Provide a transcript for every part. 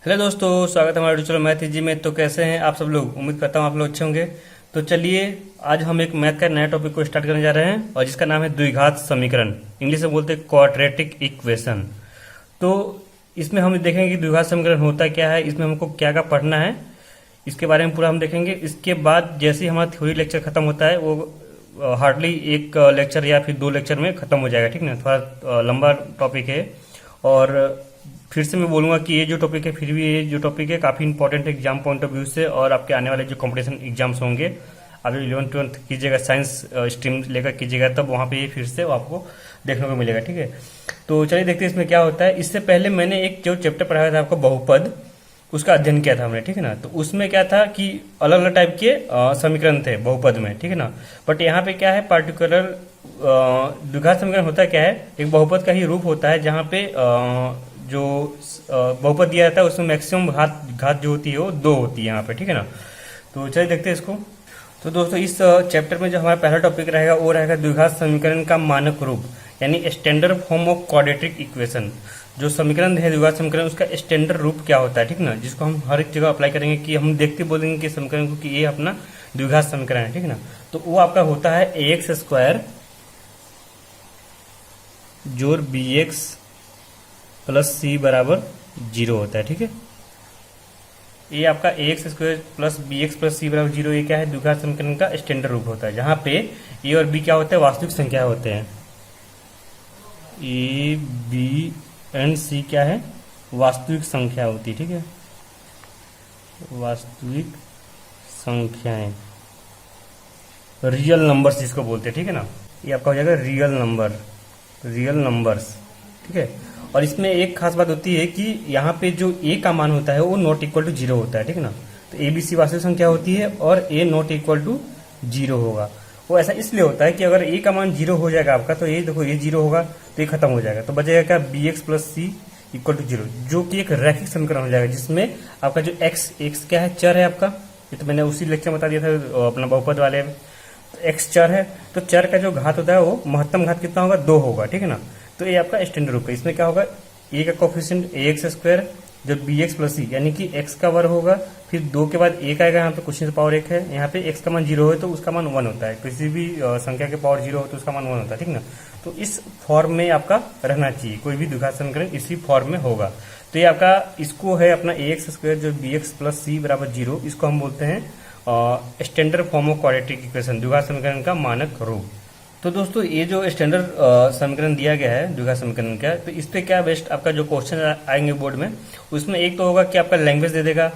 Hello दोस्तों, स्वागत है हमारे टीचर मैथ जी में। तो कैसे हैं आप सब लोग? उम्मीद करता हूँ आप लोग अच्छे होंगे। तो चलिए, आज हम एक मैथ का नया टॉपिक को स्टार्ट करने जा रहे हैं और जिसका नाम है द्विघात समीकरण। इंग्लिश में बोलते हैं क्वाड्रेटिक इक्वेशन। तो इसमें हम देखेंगे कि द्विघात समीकरण होता क्या है, इसमें हमको क्या क्या पढ़ना है, इसके बारे में पूरा हम देखेंगे। इसके बाद जैसे ही हमारा थ्योरी लेक्चर खत्म होता है वो हार्डली एक लेक्चर या फिर दो लेक्चर में खत्म हो जाएगा, ठीक ना। थोड़ा लंबा टॉपिक है और फिर से मैं बोलूंगा कि ये जो टॉपिक है, फिर भी ये जो टॉपिक है काफ़ी इंपॉर्टेंट है एग्जाम पॉइंट ऑफ व्यू से, और आपके आने वाले जो कंपटीशन एग्जाम्स होंगे, आप जब 11th-12th कीजिएगा, साइंस स्ट्रीम लेकर कीजिएगा, तब वहाँ पे ये फिर से आपको देखने को मिलेगा, ठीक है। तो चलिए देखते हैं इसमें क्या होता है। इससे पहले मैंने एक जो चैप्टर पढ़ाया था आपको बहुपद, उसका अध्ययन किया था हमने, ठीक है ना। तो उसमें क्या था कि अलग अलग टाइप के समीकरण थे बहुपद में, ठीक है ना। बट यहाँ पे क्या है, पार्टिकुलर द्विघात समीकरण होता क्या है, एक बहुपद का ही रूप होता है जहाँ पे जो बहुपद दिया जाता है उसमें मैक्सिमम घात घात जो होती है वो दो होती है यहाँ पे, ठीक है ना। तो चलिए देखते हैं इसको। तो दोस्तों, इस चैप्टर में जो हमारा पहला टॉपिक रहेगा वो रहेगा द्विघात समीकरण का मानक रूप, यानी standard form of quadratic equation. जो समीकरण है द्विघात समीकरण, उसका स्टैंडर्ड रूप क्या होता है, ठीक ना, जिसको हम हर एक जगह अप्लाई करेंगे कि हम देखते बोलेंगे कि समीकरण को कि ये अपना द्विघात समीकरण है, ठीक ना। तो वो आपका होता है ax स्क्वायर जोड़ bx प्लस सी बराबर 0 होता है, ठीक है। ये आपका ax square plus bx plus C बराबर 0, ये क्या है, द्विघात समीकरण का स्टैंडर्ड रूप होता है, जहां पे a और b क्या होते हैं, वास्तविक संख्या होते हैं। ए बी एंड सी क्या है, वास्तविक संख्या होती है, ठीक है, वास्तविक संख्याएं, रियल नंबर्स जिसको बोलते हैं, ठीक है ना। ये आपका हो जाएगा रियल नंबर, रियल नंबर्स, ठीक है। और इसमें एक खास बात होती है कि यहाँ पे जो ए का मान होता है वो नॉट इक्वल टू 0 होता है, ठीक है ना। तो ए बी सी वास्तविक संख्या होती है और ए नॉट इक्वल टू 0 होगा। वो ऐसा इसलिए होता है कि अगर ए का मान 0 हो जाएगा आपका, तो ये देखो ये 0 होगा तो ये खत्म हो जाएगा, तो बचेगा क्या, b x plus c equal to 0, जो कि एक रैखिक समीकरण हो जाएगा, जिसमें आपका जो एक्स एक्स क्या है, चर है आपका। ये तो मैंने उसी लेक्चर में बता दिया था अपना बहुपद वाले में। तो एक्स चर है, तो चर का जो घात होता है वो महत्तम घात कितना होगा, 2 होगा, ठीक है ना। तो ये आपका स्टैंडर्ड रूप है। इसमें क्या होगा, ए का कोफिशिएंट ए एक्स स्क्वायर जो बी एक्स प्लस सी, यानी कि एक्स का वर्ग होगा, फिर 2 के बाद एक आएगा, यहाँ पे क्वेश्चन पावर 1 है, यहाँ पे एक्स का मान 0 है तो उसका मान 1 होता है, किसी भी संख्या के पावर 0 हो तो उसका मान 1 होता है, ठीक ना। तो इस फॉर्म में आपका रहना चाहिए, कोई भी द्विघात समीकरण इसी फॉर्म में होगा। तो ये आपका इसको है अपना ए एक्स स्क्वायर जो बी एक्स प्लस सी बराबर 0, इसको हम बोलते हैं standard form of quadratic equation, द्विघात समीकरण का मानक रूप। तो दोस्तों, ये जो स्टैंडर्ड समीकरण दिया गया है द्विघात समीकरण का, तो इस पे क्या बेस्ट आपका जो क्वेश्चन आएंगे बोर्ड में, उसमें एक तो होगा कि आपका लैंग्वेज दे देगा,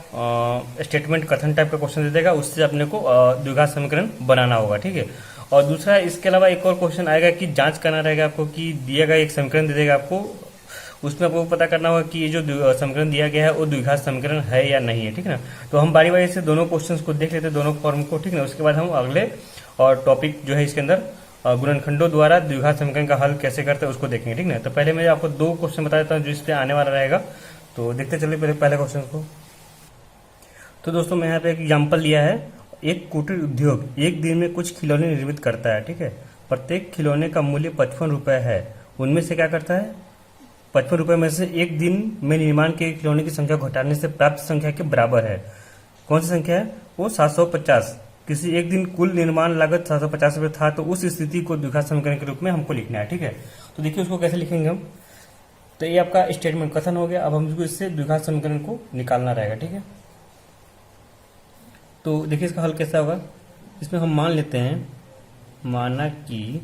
स्टेटमेंट कथन टाइप का क्वेश्चन दे देगा, उससे अपने को द्विघात समीकरण बनाना होगा, ठीक है। और दूसरा, इसके अलावा एक और क्वेश्चन आएगा कि जांच करना रहेगा आपको कि दिया गया एक समीकरण दे देगा आपको, उसमें आपको पता करना होगा कि ये जो समीकरण दिया गया है वो द्विघात समीकरण है या नहीं है, ठीक है ना। तो हम बारी बारी से दोनों क्वेश्चंस को देख लेते हैं, दोनों फॉर्म को, ठीक है ना। उसके बाद हम अगले और टॉपिक जो है इसके अंदर गुणनखंडों द्वारा द्विघात समीकरण का हल कैसे करते हैं उसको देखेंगे, ठीक ना। तो पहले मैं आपको दो क्वेश्चन बता देता हूँ जो इस पे आने वाला रहेगा। तो देखते चलिए पहले क्वेश्चन को। तो दोस्तों, मैं यहाँ पे एक एग्जाम्पल लिया है। एक कुटीर उद्योग एक दिन में कुछ खिलौने निर्मित करता है, ठीक है। प्रत्येक खिलौने का मूल्य 55 रुपए है। उनमें से क्या करता है, 55 रुपए में से एक दिन में निर्माण के खिलौने की संख्या घटाने से प्राप्त संख्या के बराबर है। कौन सी संख्या है वो, 750। किसी एक दिन कुल निर्माण लागत 750 रुपये था, तो उस स्थिति को द्विघात समीकरण के रूप में हमको लिखना है, ठीक है। तो देखिए उसको कैसे लिखेंगे हम। तो ये आपका स्टेटमेंट कथन हो गया। अब हमको इससे द्विघात समीकरण को निकालना रहेगा, ठीक है। तो देखिए इसका हल कैसा होगा। इसमें हम मान लेते हैं, माना कि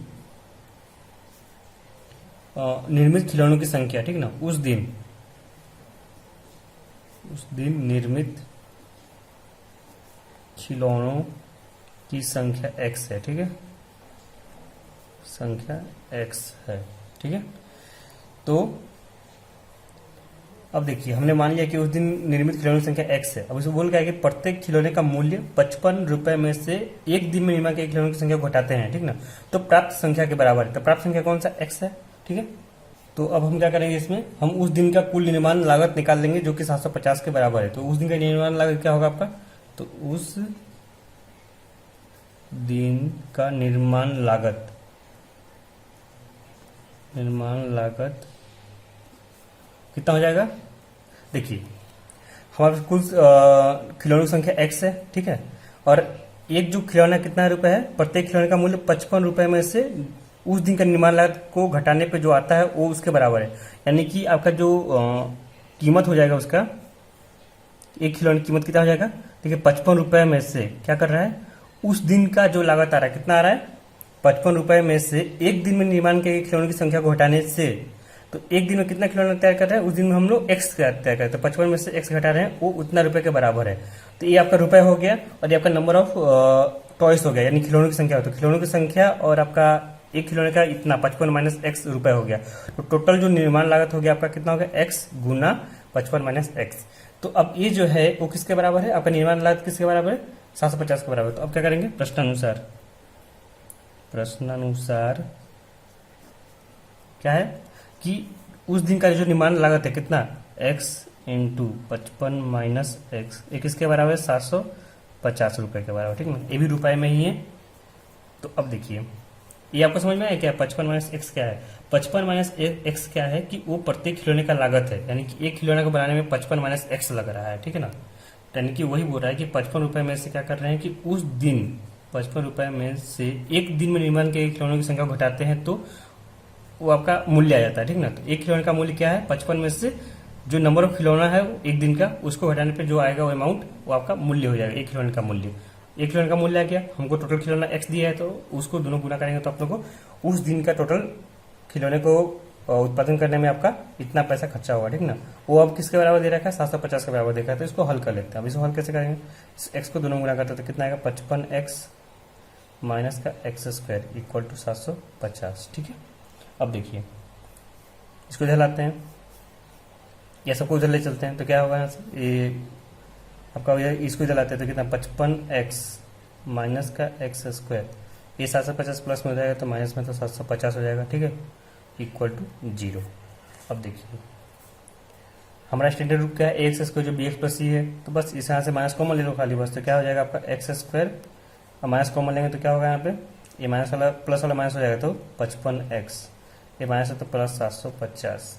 निर्मित खिलौनों की संख्या, ठीक ना, उस दिन निर्मित खिलौनों की संख्या x है, ठीक है, संख्या x है, ठीक है। तो अब देखिए हमने मान लिया कि उस दिन निर्मित खिलौने की संख्या x है। अब इसे बोल गया कि प्रत्येक खिलौने का मूल्य 55 रुपए में से एक दिन में निर्माण के खिलौने की संख्या घटाते हैं, ठीक ना, तो प्राप्त संख्या के बराबर है। तो प्राप्त संख्या कौन सा, x है, ठीक है। तो अब हम क्या करेंगे, इसमें हम उस दिन का कुल निर्माण लागत निकाल लेंगे जो कि 750 के बराबर है। तो उस दिन का निर्माण लागत क्या होगा आपका, तो उस दिन का निर्माण लागत कितना हो जाएगा, देखिए हमारे पास कुल खिलौनों की संख्या x है, ठीक है। और एक जो खिलौना कितना रुपए है, प्रत्येक खिलौने का मूल्य 55 रुपए में से उस दिन का निर्माण लागत को घटाने पे जो आता है वो उसके बराबर है। यानी कि आपका जो कीमत हो जाएगा उसका, एक खिलौने की कीमत कितना हो जाएगा, देखिए 55 रुपए में से क्या कर रहा है, उस दिन का जो लागत आ रहा है कितना आ रहा है, 55 रुपए में से एक दिन में निर्माण के खिलौनों की संख्या को घटाने से, तो एक दिन में कितना खिलौना तैयार कर रहे हैं, उस दिन में हम लोग एक्स तैयार कर रहे हैं, तो 55 में से एक्स घटा रहे हैं, वो उतना रुपए के बराबर है। तो ये आपका रुपए हो गया और ये आपका नंबर ऑफ टॉयस हो गया, यानी खिलौनों की संख्या। तो खिलौनों की संख्या और आपका एक खिलौने का इतना 55 माइनस एक्स रुपए हो गया। तो टोटल जो निर्माण लागत हो गया आपका कितना हो गया, एक्स गुना 55 माइनस एक्स। तो अब ये जो है वो किसके बराबर है, आपका निर्माण लागत किसके बराबर है, 750 के बराबर। तो अब क्या करेंगे, प्रश्नानुसार क्या है कि उस दिन का जो निर्माण लागत है कितना, x इंटू 55 माइनस एक्स, ये किसके बराबर है, 750 रुपए के बराबर, ठीक ना। ये भी रुपए में ही है। तो अब देखिए ये आपको समझ में आया क्या, 55 माइनस एक्स क्या है। 55 माइनस एक्स क्या है कि वो प्रत्येक खिलौने का लागत है, यानी कि एक खिलौने को बनाने में 55 माइनस एक्स लग रहा है, ठीक है ना। यानी कि वही बोल रहा है कि 55 रुपए में से क्या कर रहे हैं कि उस दिन 55 रुपए में से एक दिन में निर्माण के खिलौनों की संख्या घटाते हैं तो वो आपका मूल्य आ जाता है, ठीक ना। तो एक खिलौने का मूल्य क्या है, 55 में से जो नंबर ऑफ खिलौना है एक दिन का, उसको घटाने पे जो आएगा वो अमाउंट वो आपका मूल्य हो जाएगा, एक खिलौने का मूल्य। एक खिलौने का मूल्य आ गया, हमको टोटल खिलौना एक्स दिया है तो उसको दोनों गुना करेंगे तो अपने को उस दिन का टोटल खिलौने को उत्पादन करने में आपका इतना पैसा खर्चा होगा, ठीक ना। वो अब किसके बराबर दे रखा है, 750 के बराबर देखा है। तो इसको हल कर लेते हैं। अब इसको हल कैसे करेंगे, एक्स को दोनों गुना करते तो कितना आएगा, 55x माइनस का एक्स स्क्वायर इक्वल टू 750, ठीक है। अब देखिए इसको इधर लाते हैं, या सबको उधर ले चलते हैं तो क्या होगा, ये आपका इसको इधर लाते हैं तो कितना, 55x माइनस का एक्स स्क्वायर, ये 750 प्लस में हो जाएगा तो माइनस में तो 750 हो जाएगा, ठीक है, इक्वल टू 0। अब देखिए हमारा स्टैंडर्ड रूप क्या है, एक्स स्क्वायर जो बी एक्स प्लस सी है, तो बस इस यहाँ से माइनस कॉमन ले लो खाली बस, तो क्या हो जाएगा आपका एक्स स्क्वायर, और माइनस कॉमन लेंगे तो क्या होगा यहाँ पे, ये माइनस वाला प्लस वाला माइनस हो जाएगा तो 55x, ये माइनस है तो प्लस 750,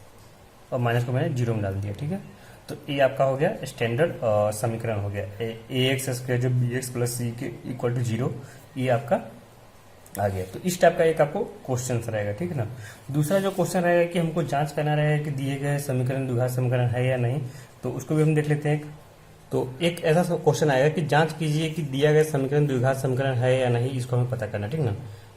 और माइनस को मैंने 0 में डाल दिया, ठीक है। तो ये आपका हो गया स्टैंडर्ड समीकरण हो गया, ए एक्स स्क्वायर जो बी एक्स प्लस सी के इक्वल टू 0, ये आपका आ गया। तो इस टाइप का एक आपको क्वेश्चन रहेगा, ठीक है ना। दूसरा जो क्वेश्चन रहेगा कि हमको जांच करना रहेगा कि दिए गए समीकरण द्विघात समीकरण है या नहीं, तो उसको भी हम देख लेते हैं। तो एक ऐसा क्वेश्चन आएगा कि जांच कीजिए कि दिया गया समीकरण द्विघात समीकरण है या नहीं, इसको हमें पता करना, ठीक ना।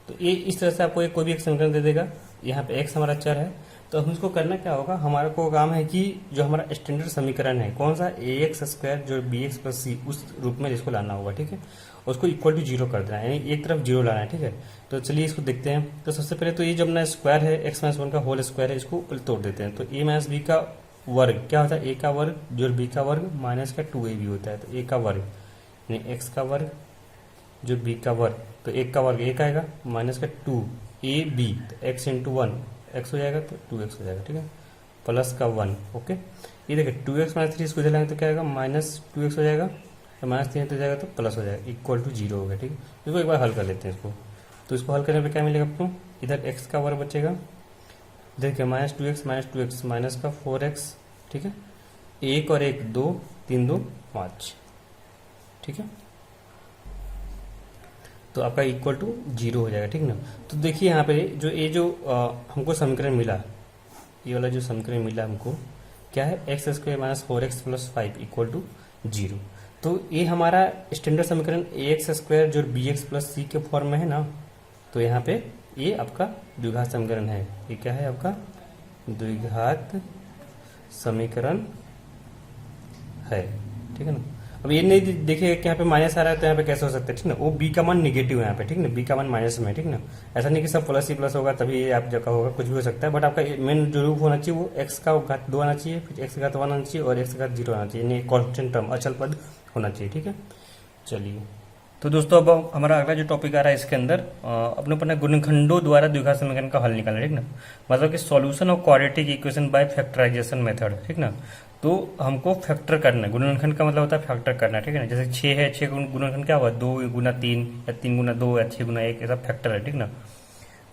तो ये इस तरह से आपको कोई भी एक समीकरण दे देगा, यहाँ पे एक्स हमारा चर है, तो हम इसको करना क्या होगा, हमारे को काम है कि जो हमारा स्टैंडर्ड समीकरण है कौन सा, ए एक्स स्क्वायर जो बी एक्स प्लस सी, उस रूप में इसको लाना होगा, ठीक है। उसको इक्वल टू 0 कर देना है, यानी एक तरफ 0 लाना है, ठीक है। तो चलिए इसको देखते हैं। तो सबसे पहले तो ये जब ना स्क्वायर है, एक्स माइनस 1 का होल स्क्वायर है, इसको तोड़ देते हैं। तो ए माइनस बी का वर्ग क्या होता है, ए का वर्ग जो बी का वर्ग माइनस का 2a भी होता है, तो ए का वर्ग यानी एक्स का वर्ग जो बी का वर्ग, तो एक का वर्ग एक आएगा माइनस का 2ab, तो एक्स इंटू 1 एक्स हो जाएगा तो 2x हो जाएगा, ठीक है, प्लस का 1, ओके। ये देखिए 2x माइनस 3 इसको इधर लाएंगे तो क्या आएगा, माइनस 2x हो जाएगा, तो माइनस 3 तो जाएगा तो प्लस हो जाएगा, इक्वल टू 0 हो गया, ठीक है। इसको एक बार हल कर लेते हैं इसको। तो इसको हल करने पे क्या मिलेगा आपको, इधर x का वर्ग बचेगा, देखिए माइनस 2x माइनस का 4x, ठीक है, 1 और 1 2, 3 2 5, ठीक है। तो आपका इक्वल टू 0 हो जाएगा, ठीक ना। तो देखिए यहाँ पे जो ये जो हमको समीकरण मिला, ये वाला जो समीकरण मिला हमको क्या है, x square minus 4x plus 5 equal to 0। तो ये हमारा स्टैंडर्ड समीकरण ए एक्स स्क्वायर जो बी एक्स प्लस सी के फॉर्म में है ना, तो यहाँ पे ये आपका द्विघात समीकरण है। ये क्या है आपका द्विघात समीकरण है, ठीक है ना। अब ये नहीं देखिए कि यहाँ पे माइनस आ रहा है तो यहाँ पे कैसे हो सकता है, ठीक ना। वो बी का मान निगेटिव है यहाँ पे, ठीक ना, बी का मान माइनस में, ठीक ना। ऐसा नहीं कि सब प्लस ही प्लस होगा तभी आप जगह होगा, कुछ भी हो सकता है। बट आपका मेन जो रूप होना चाहिए वो एक्स का घात 2 आना चाहिए, फिर एक्स का घात 1 आना चाहिए और एक्स का घात 0 आना चाहिए, यानी कॉन्स्टेंट टर्म अचल पद होना चाहिए, ठीक है। चलिए तो दोस्तों अब हमारा अगला जो टॉपिक आ रहा है इसके अंदर अपने ऊपर गुणनखंडों द्वारा द्विघात समीकरण का हल निकालना, ठीक ना। मतलब कि solution of quadratic equation by factorization method, ठीक ना। तो हमको फैक्टर करना है, गुणनखंड का मतलब होता है फैक्टर करना, ठीक है ना। जैसे 6 है, 6 गुणनखंड क्या हुआ, 2 गुना 3 या 3 गुना 2 या 6 गुना 1, ऐसा फैक्टर है, ठीक ना।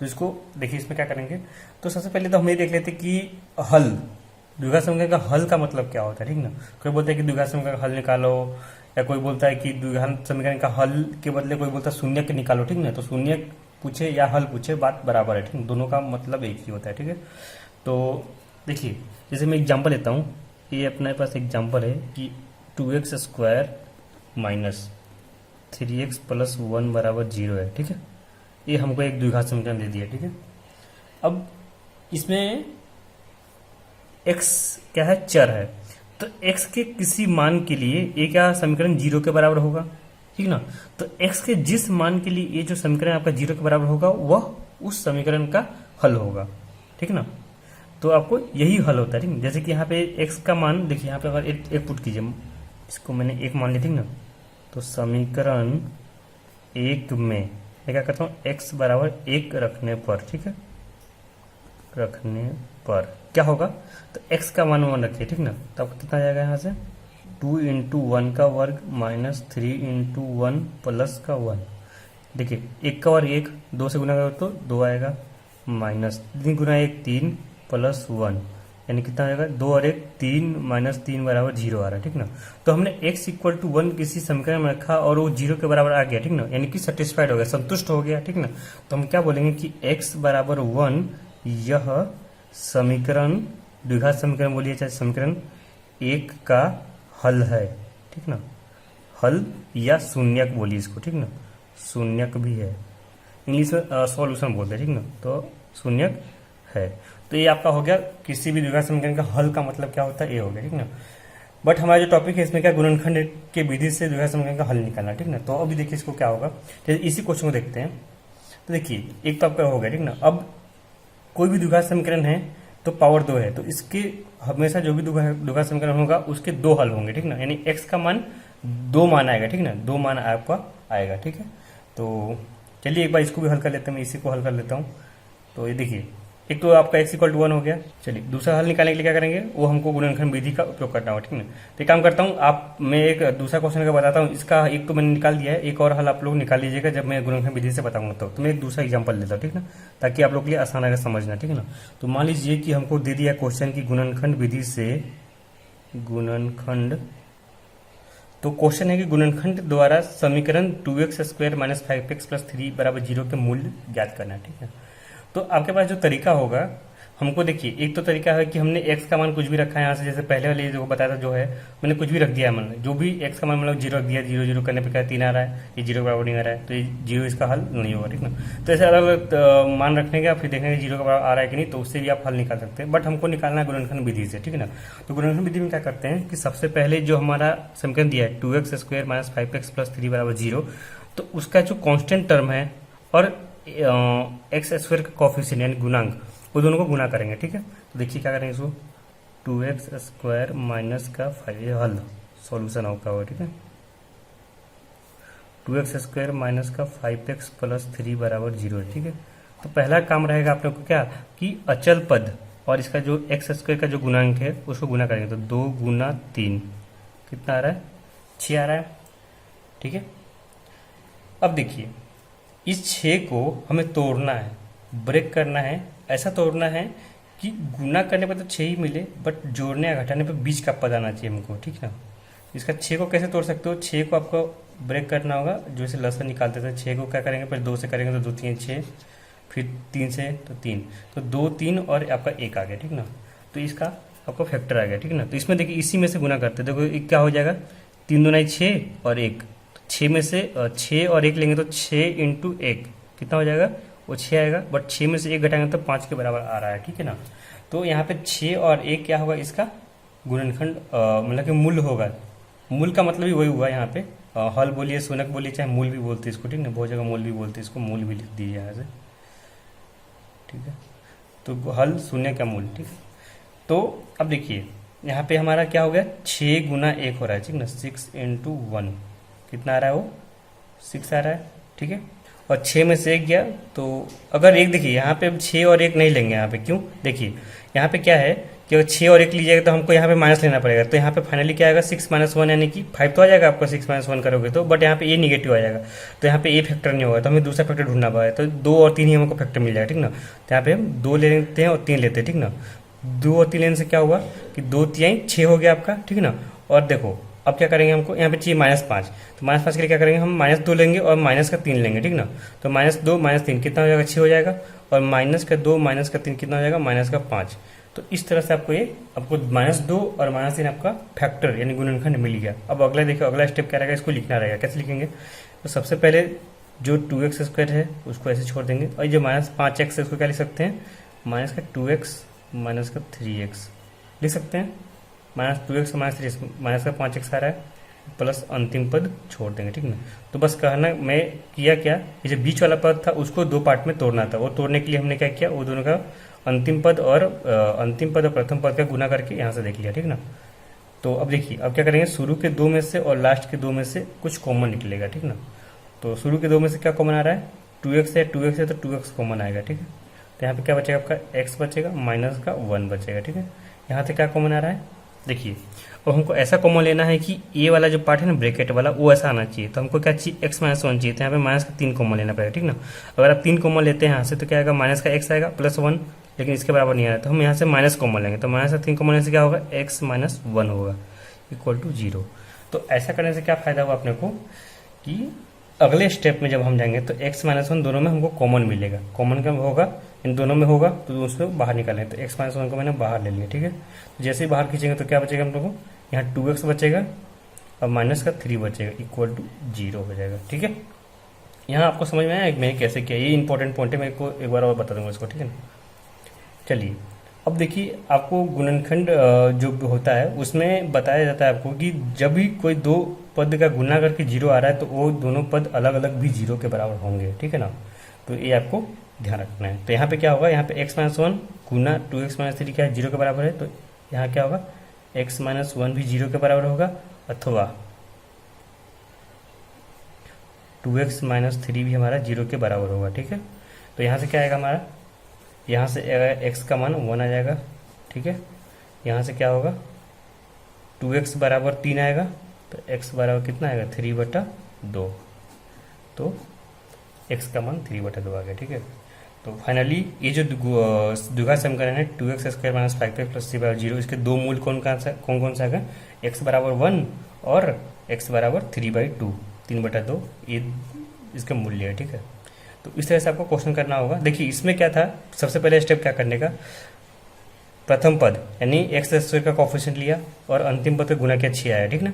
तो इसको देखिए इसमें क्या करेंगे, तो सबसे पहले तो हम ये देख लेते कि हल द्विघात समीकरण का हल का मतलब क्या होता है, ठीक ना। कोई बोलता है कि द्विघात समीकरण का हल निकालो, या कोई बोलता है कि द्विघात समीकरण का हल के बदले कोई बोलता है शून्य के निकालो, ठीक ना। तो शून्य पूछे या हल पूछे बात बराबर है, ठीक, दोनों का मतलब एक ही होता है, ठीक है। तो देखिए जैसे मैं एग्जांपल लेता हूँ, ये अपने पास एग्जांपल है कि 2x square minus 3x plus 1 बराबर 0 है, ठीक है। ये हमको एक द्विघात समीकरण दे दिया, ठीक है। अब इसमें x क्या है, चर है, तो x के किसी मान के लिए ये क्या समीकरण 0 के बराबर होगा, ठीक ना। तो x के जिस मान के लिए ये जो समीकरण आपका 0 के बराबर होगा वह उस समीकरण का हल होगा, ठीक ना। तो आपको यही हल होता है, ठीक। जैसे कि यहाँ पे x का मान देखिए, यहाँ पे अगर एक पुट कीजिए, इसको मैंने एक मान लिया, ठीक ना। तो समीकरण एक में मैं क्या करता हूँ, x बराबर 1 रखने पर, ठीक है, रखने पर क्या होगा, तो x का मान 1 रखिए, ठीक ना। तो आपका कितना आ जाएगा यहाँ से 2 इंटू 1 का वर्ग माइनस 3 इंटू 1 प्लस का 1। देखिए 1 का वर्ग 1, 2 से गुना करो तो 2 आएगा, माइनस 3 गुना 1 3 प्लस 1, यानी कितना आएगा 2 और 1 3 माइनस 3 बराबर 0 आ रहा है, ठीक ना। तो हमने x इक्वल टू 1 किसी समीकरण में रखा और वो 0 के बराबर आ गया, ठीक ना, यानी कि सेटिस्फाइड हो गया, संतुष्ट हो गया, ठीक ना। तो हम क्या बोलेंगे कि x बराबर 1 यह समीकरण, द्विघात समीकरण बोलिए चाहे समीकरण एक का हल है, ठीक ना। हल या शून्यक बोलिए इसको, ठीक ना, शून्यक भी है, इंग्लिश में सॉल्यूशन बोलते हैं, ठीक ना। तो शून्यक है, तो ये आपका हो गया किसी भी द्विघात समीकरण का हल का मतलब क्या होता है, ये हो गया, ठीक ना। बट हमारा जो टॉपिक है इसमें क्या, गुणनखंड के विधि से द्विघात समीकरण का हल निकालना, ठीक ना। तो अभी देखिए इसको क्या होगा, जैसे इसी क्वेश्चन को देखते हैं। तो देखिए एक तो आपका हो गया, ठीक ना। अब कोई भी द्विघात समीकरण है तो पावर 2 है, तो इसके हमेशा जो भी द्विघात समीकरण होगा उसके 2 हल होंगे, ठीक ना। यानी x का मान 2 मान आएगा, ठीक ना, 2 मान आपका आएगा, ठीक है। तो चलिए एक बार इसको भी हल कर लेते हैं, मैं इसी को हल कर लेता हूँ। तो ये देखिए एक तो आपका x इक्वल टू 1 हो गया। चलिए दूसरा हल निकालने के लिए क्या करेंगे, वो हमको गुणनखंड विधि का उपयोग करना होगा, ठीक है। तो एक काम करता हूँ, आप मैं एक दूसरा क्वेश्चन का बताता हूँ, इसका एक तो मैंने निकाल दिया है, एक और हल आप लोग निकाल लीजिएगा जब मैं गुणनखंड विधि से बताऊंगा। तो मैं एक दूसरा एग्जाम्पल लेता हूँ, ठीक ना, ताकि आप लोग के लिए आसान आएगा समझना, ठीक है ना। तो मान लीजिए कि हमको दे दिया क्वेश्चन की गुणनखंड विधि से गुणनखंड, तो क्वेश्चन है कि गुणनखंड द्वारा समीकरण 2x square minus 5x plus 3 बराबर 0 के मूल्य ज्ञात करना है, ठीक है। तो आपके पास जो तरीका होगा, हमको देखिए एक तो तरीका है कि हमने x का मान कुछ भी रखा है यहाँ से, जैसे पहले वाले जो बताया था जो है मैंने कुछ भी रख दिया है, मैंने जो भी x का मान मतलब 0 रख दिया, 0 0 करने पे क्या 3 आ रहा है, ये 0 के बराबर नहीं आ रहा है, तो ये 0 इसका हल नहीं होगा, ठीक ना। तो ऐसे अलग अलग मान रखने का फिर देखेंगे 0 के बराबर आ रहा है कि नहीं, तो उससे भी आप हल निकाल सकते हैं। बट हमको निकालना है गुणनखंड विधि से, ठीक है ना। तो गुणनखंड विधि में क्या करते हैं कि सबसे पहले जो हमारा समीकरण दिया है 2x square minus 5x plus 3 बराबर 0, तो उसका जो कॉन्स्टेंट टर्म है और एक्स स्क्वायर का कॉफिशिएंट यानी गुणांक, वो दोनों को गुना करेंगे, ठीक है। तो देखिए क्या करेंगे इसको, 2x स्क्वायर माइनस का 5 हल सॉल्यूशन होगा, ठीक है। 2x स्क्वायर माइनस का 5x प्लस 3 बराबर 0, ठीक है। तो पहला काम रहेगा आप लोग को क्या कि अचल पद और इसका जो एक्स स्क्वायर का जो गुणांक है उसको गुना करेंगे, तो 2 गुना 3 कितना आ रहा है, 6 आ रहा है, ठीक है। अब देखिए इस 6 को हमें तोड़ना है, ब्रेक करना है, ऐसा तोड़ना है कि गुना करने पर तो 6 ही मिले, बट जोड़ने या घटाने पर बीच का पद आना चाहिए हमको, ठीक है। इसका 6 को कैसे तोड़ सकते हो, 6 को आपको ब्रेक करना होगा, जो इसे लसन निकालते थे, 6 को क्या करेंगे, पहले 2 से करेंगे तो 2 3 6, फिर 3 से तो 3, तो 2 3 और आपका 1 आ गया, ठीक ना। तो इसका आपका फैक्टर आ गया, ठीक ना। तो इसमें देखिए इसी में से गुना करते देखो क्या हो जाएगा, 3 दूना 6 और 1, 6 में से 6 और 1 लेंगे तो 6 इंटू 1 कितना हो जाएगा, वो 6 आएगा, बट 6 में से 1 घटाएंगे तो 5 के बराबर आ रहा है, ठीक है ना। तो यहाँ पे 6 और 1 क्या होगा, इसका गुणनखंड मतलब कि मूल होगा। मूल का मतलब ही वही हुआ यहाँ पे, हल बोलिए शून्यक बोलिए चाहे मूल भी बोलते हैं इसको, ठीक ना, बहुत जगह मूल भी बोलते हैं इसको, मूल भी लिख दीजिए यहाँ से, ठीक है। तो हल शून्य का मूल, ठीक है। तो अब देखिए यहाँ पे हमारा क्या हो गया, 6 गुना 1 हो रहा है, ठीक ना, 6 इंटू 1 कितना आ रहा है, वो 6 आ रहा है, ठीक है। और 6 में से 1 गया, तो अगर 1 देखिए यहाँ पे 6 और 1 नहीं लेंगे यहाँ पे, क्यों, देखिए यहाँ पे क्या है कि अगर 6 और 1 लीजिएगा तो हमको यहाँ पे माइनस लेना पड़ेगा, तो यहाँ पे फाइनली क्या आएगा 6 माइनस 1 यानी कि 5 तो आ जाएगा आपका, 6 माइनस 1 करोगे तो, बट यहाँ पे ये निगेटिव आ जाएगा, तो यहाँ पे ये फैक्टर नहीं होगा, तो हमें दूसरा फैक्टर ढूंढना पड़ेगा, तो 2 और 3 ही हमको फैक्टर मिल जाएगा, ठीक ना। तो यहाँ पे हम 2 ले लेते हैं और 3 लेते हैं, ठीक ना। 2 और 3 लेने से क्या हुआ कि 2 3 6 हो गया आपका, ठीक है ना। और देखो अब क्या करेंगे, हमको यहाँ पे चाहिए -5, तो -5 के लिए क्या करेंगे, हम -2 लेंगे और -3 लेंगे, ठीक ना। तो -2 -3 कितना हो जाएगा, 6 हो जाएगा, और -2 -3 कितना हो जाएगा, -5। तो इस तरह से आपको -2 और -3 आपका फैक्टर यानी गुणनखंड मिल गया। अब अगला देखो, अगला स्टेप क्या रहेगा, इसको लिखना रहेगा। कैसे लिखेंगे, तो सबसे पहले जो 2x² है उसको ऐसे छोड़ देंगे, और जो -5x है उसको क्या लिख सकते हैं, -2x -3x लिख सकते हैं। -2x -3 -5x आ रहा है, प्लस अंतिम पद छोड़ देंगे, ठीक ना। तो बस कहना मैं किया क्या, ये जो बीच वाला पद था उसको 2 पार्ट में तोड़ना था। वो तोड़ने के लिए हमने क्या किया, वो दोनों का अंतिम पद और प्रथम पद का गुना करके यहाँ से देख लिया, ठीक ना। तो अब देखिए, अब क्या करेंगे, शुरू के 2 में से और लास्ट के 2 में से कुछ कॉमन निकलेगा, ठीक ना। तो शुरू के 2 में से क्या कॉमन आ रहा है, 2x है, 2x है तो 2x कॉमन आएगा, ठीक है। तो यहाँ पे क्या बचेगा आपका, x बचेगा, माइनस का 1 बचेगा, ठीक है। यहाँ से क्या कॉमन आ रहा है, देखिए अब हमको ऐसा कॉमन लेना है कि ए वाला जो पार्ट है ना ब्रैकेट वाला, वो ऐसा आना चाहिए। तो हमको क्या चाहिए, x -1 चाहिए, तो यहाँ पे -3 कॉमन लेना पड़ेगा, ठीक ना। अगर आप 3 कॉमन लेते हैं यहाँ से तो क्या आएगा, -x आएगा +1, लेकिन इसके बराबर नहीं आ रहा है, तो हम यहाँ से माइनस कॉमन लेंगे। तो -3 कॉमन लेने से क्या होगा, x -1 होगा = 0। तो ऐसा करने से क्या फायदा हुआ अपने को कि अगले स्टेप में जब हम जाएंगे तो x -1 दोनों में हमको कॉमन मिलेगा। कॉमन क्या होगा, इन दोनों में होगा, तो उसको बाहर निकालेंगे। तो x -1 को मैंने बाहर ले लिया, ठीक है। जैसे ही बाहर खींचेंगे तो क्या बचेगा हम लोग को, यहाँ 2x बचेगा और -3 बचेगा =0 हो जाएगा, ठीक है। यहाँ आपको समझ में आया मैंने कैसे किया, ये इंपॉर्टेंट पॉइंट है, मेरे को एक बार और बता दूंगा इसको, ठीक है ना। चलिए अब देखिए, आपको गुणनखंड जो होता है उसमें बताया जाता है आपको कि जब भी कोई 2 पद का गुना करके 0 आ रहा है तो वो दोनों पद अलग अलग भी 0 के बराबर होंगे, ठीक है ना। तो ये आपको ध्यान रखना है। तो यहाँ पे क्या होगा, यहाँ पे x -1 गुना 2x -3 क्या है, 0 के बराबर है, तो यहाँ क्या होगा, x -1 भी 0 के बराबर होगा, अथवा 2x -3 भी हमारा 0 के बराबर होगा, ठीक है। तो यहाँ से क्या आएगा हमारा, यहाँ से x का मान 1 आ जाएगा, ठीक है। यहाँ से क्या होगा, 2x बराबर 3 आएगा, तो x बराबर कितना आएगा, 3/2। तो x का मान 3/2 आ गया, ठीक है। तो फाइनली ये जो द्विघात समीकरण है 2x² - 5x + 3/0, इसके 2 मूल कौन कौन सा आएगा, x बराबर 1 और x बराबर 3/2, 3/2 ये इसका मूल्य है, ठीक है। तो इस तरह से आपको क्वेश्चन करना होगा। देखिए इसमें क्या था, सबसे पहले स्टेप क्या करने का, प्रथम पद यानी x² का कोफिशिएंट लिया और अंतिम पद का गुना किया, 6 आया, ठीक ना।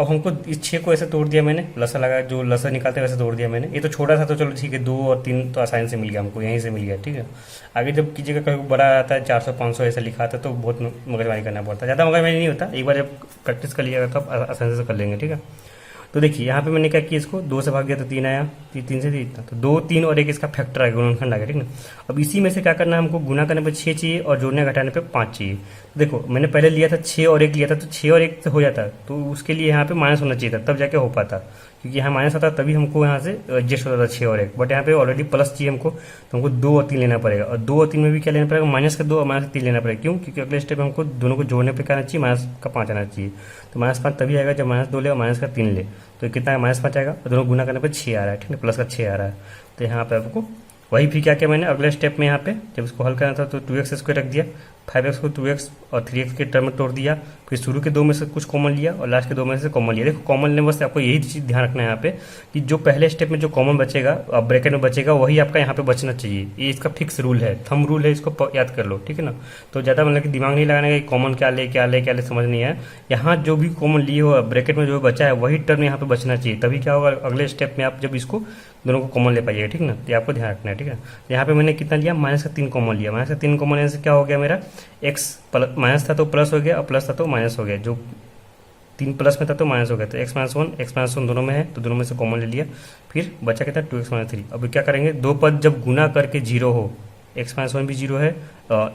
अब हमको इस 6 को ऐसे तोड़ दिया मैंने, लसा लगा, जो लसा निकालते वैसे तोड़ दिया मैंने। ये तो छोटा था तो चलो ठीक है, 2 और 3 तो आसानी से मिल गया हमको, यहीं से मिल गया, ठीक है। आगे जब कीजिएगा कभी बड़ा आता है 400 500 ऐसा लिखा आता है तो बहुत मगजमारी करना पड़ता है, ज़्यादा मगजमारी नहीं होता। एक बार जब प्रैक्टिस कर लिएगा तो आप आसानी से कर लेंगे, ठीक है। तो देखिए यहाँ पे मैंने क्या किया, इसको 2 से भाग दिया तो 3 आया, 3 से 3, तो 2 3 और 1 इसका फैक्टर आ गया, गुणनखंड आ गया, ठीक ना। अब इसी में से क्या करना है हमको, गुना करने पे 6 चाहिए और जोड़ने घटाने पे 5 चाहिए। देखो मैंने पहले लिया था 6 और 1 लिया था, तो 6 और 1 से हो जाता, तो उसके लिए यहाँ पे माइनस होना चाहिए था, तब जाके हो पाता, क्योंकि यहाँ माइनस आता तभी हमको यहाँ से एडजस्ट होता था 6 और 1, बट यहाँ पे ऑलरेडी प्लस चाहिए हमको, तो हमको 2 और 3 लेना पड़ेगा। और 2 और 3 में भी क्या लेना पड़ेगा, -2 और -3 लेना पड़ेगा। क्यों, क्योंकि अगले स्टेप में हमको दोनों को जोड़ने पे क्या आना चाहिए, -5 आना चाहिए। तो -5 तभी आएगा जब -2 ले और -3 ले, तो कितना है, -5 आएगा, और दोनों गुना करने पर 6 आ रहा है, ठीक है, प्लस का 6 आ रहा है। तो यहाँ पे आपको वही फिर क्या किया मैंने अगले स्टेप में, यहाँ पे जब इसको हल करना था तो 2x² रख दिया, 5x को 2x और 3x के टर्म में तोड़ दिया, फिर शुरू के 2 में से कुछ कॉमन लिया और लास्ट के 2 में से कॉमन लिया। देखो कॉमन लेने वास्ते आपको यही चीज़ ध्यान रखना है यहाँ पे कि जो पहले स्टेप में जो कॉमन बचेगा ब्रैकेट में बचेगा वही आपका यहाँ पे बचना चाहिए। ये इसका फिक्स रूल है, थंब रूल है, इसको याद कर लो, ठीक है ना। तो ज़्यादा मतलब कि दिमाग नहीं लगाने का कॉमन क्या ले क्या ले क्या ले, समझ नहीं है। यहाँ जो भी कॉमन लिए हो ब्रैकेट में जो बचा है वही टर्म यहाँ पे बचना चाहिए, तभी क्या होगा अगले स्टेप में आप जब इसको दोनों को कॉमन ले पाइएगा, ठीक ना। तो आपको ध्यान रखना है, ठीक है। यहाँ पे मैंने कितना लिया, -3 कॉमन लिया, -3 कॉमन लेने से क्या हो गया मेरा, x माइनस था तो प्लस हो गया और प्लस था तो माइनस हो गया, जो 3 प्लस में था तो माइनस हो गया। तो x -1 दोनों में है तो दोनों में से कॉमन ले लिया, फिर बचा कितना 2x -3। अब क्या करेंगे, 2 पद जब गुना करके 0 हो, x -1 भी 0 है,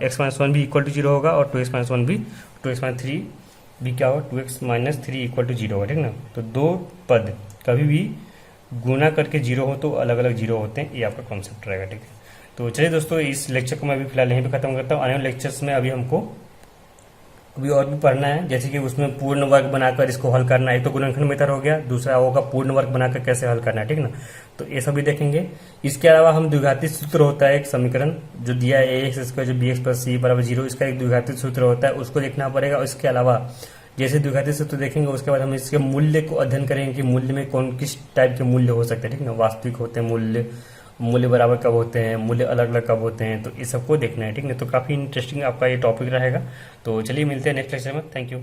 x -1 भी = 0 होगा और 2x -1 भी 2x -3 भी क्या होगा, 2x -3 = 0 होगा, ठीक ना। तो 2 पद कभी भी गुना करके 0 हो तो अलग अलग 0 होते हैं, ये आपका कॉन्सेप्ट रहेगा, ठीक है। तो चलिए दोस्तों, इस लेक्चर को मैं अभी फिलहाल यहीं पे खत्म करता हूँ। आने वाले लेक्चर्स में अभी हमको अभी और भी पढ़ना है, जैसे कि उसमें पूर्ण वर्ग बनाकर इसको हल करना है। एक तो गुणनखंड मेथड हो गया, दूसरा होगा पूर्ण वर्ग बनाकर कैसे हल करना है, ठीक ना। तो ये सभी देखेंगे। इसके अलावा हम द्विघाती सूत्र होता है एक समीकरण जो दिया है ax² जो bx + c = 0, इसका एक द्विघाती सूत्र होता है, उसको देखना पड़ेगा। और इसके अलावा जैसे द्विघाती सूत्र देखेंगे उसके बाद हम इसके मूल्य को अध्ययन करेंगे कि मूल्य में कौन किस टाइप के मूल्य हो सकते हैं, ठीक ना। वास्तविक होते हैं मूल्य, मूल्य बराबर कब होते हैं, मूल्य अलग अलग कब होते हैं, तो ये सबको देखना है, ठीक है। तो काफ़ी इंटरेस्टिंग आपका ये टॉपिक रहेगा। तो चलिए मिलते हैं नेक्स्ट लेक्चर में। Thank you.